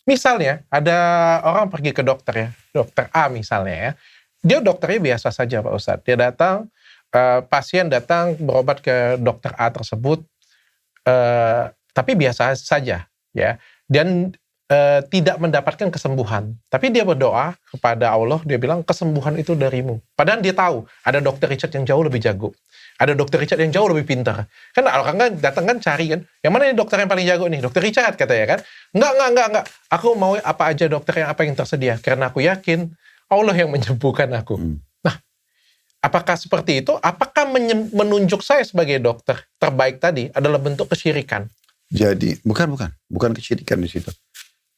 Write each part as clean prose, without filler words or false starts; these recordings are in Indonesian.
Misalnya ada orang pergi ke dokter ya, dokter A misalnya ya, dia dokternya biasa saja Pak Ustadz. Dia datang, pasien datang berobat ke dokter A tersebut, tapi biasa saja ya, dan tidak mendapatkan kesembuhan. Tapi dia berdoa kepada Allah, dia bilang kesembuhan itu darimu. Padahal dia tahu ada dokter Richard yang jauh lebih jago. Ada dokter Richard yang jauh lebih pintar. Kan orang kan datang kan cari kan, yang mana nih dokter yang paling jago nih? Dokter Richard katanya kan. Enggak. Aku mau apa aja dokter yang tersedia. Karena aku yakin Allah yang menyembuhkan aku. Nah, apakah seperti itu? Apakah menunjuk saya sebagai dokter terbaik tadi adalah bentuk kesyirikan? Jadi, bukan kesyirikan di situ.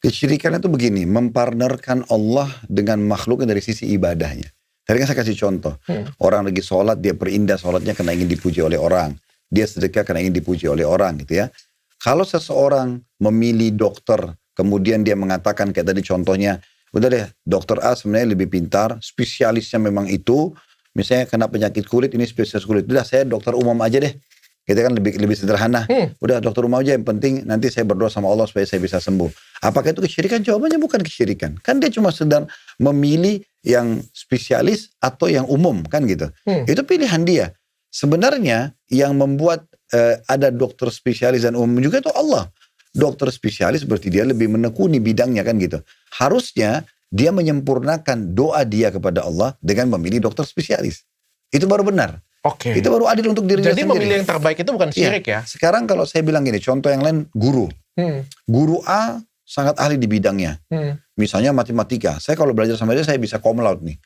Kesyirikan itu begini, mempartnerkan Allah dengan makhluknya dari sisi ibadahnya. Tadi kan saya kasih contoh, orang lagi sholat, dia perindah sholatnya karena ingin dipuji oleh orang. Dia sedekah karena ingin dipuji oleh orang gitu ya. Kalau seseorang memilih dokter, kemudian dia mengatakan kayak tadi contohnya, udah deh dokter A sebenarnya lebih pintar, spesialisnya memang itu, misalnya kena penyakit kulit, ini spesialis kulit. Udah saya dokter umum aja deh. Gitu kan lebih sederhana. Udah dokter umum aja, yang penting nanti saya berdoa sama Allah supaya saya bisa sembuh. Apakah itu kesyirikan? Jawabannya bukan kesyirikan. Kan dia cuma sedang memilih yang spesialis atau yang umum kan gitu. Itu pilihan dia. Sebenarnya yang membuat ada dokter spesialis dan umum juga itu Allah. Dokter spesialis berarti dia lebih menekuni bidangnya kan gitu. Harusnya dia menyempurnakan doa dia kepada Allah dengan memilih dokter spesialis. Itu baru benar. Oke. Itu baru adil untuk dirinya sendiri. Jadi memilih yang terbaik itu bukan syirik ya? Sekarang kalau saya bilang gini, contoh yang lain guru. Guru A sangat ahli di bidangnya. Misalnya matematika. Saya kalau belajar sama dia saya bisa cum laude nih.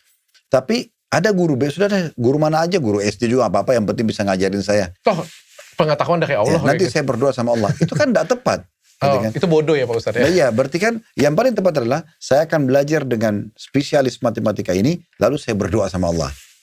Tapi ada guru B, sudah deh, guru mana aja, guru SD juga apa-apa, yang penting bisa ngajarin saya. Toh pengetahuan dari Allah. Nanti saya berdoa sama Allah. Itu kan tidak tepat. Kan? Itu bodoh ya Pak Ustadz ya? Iya, berarti kan yang paling tepat adalah saya akan belajar dengan spesialis matematika ini, lalu saya berdoa sama Allah.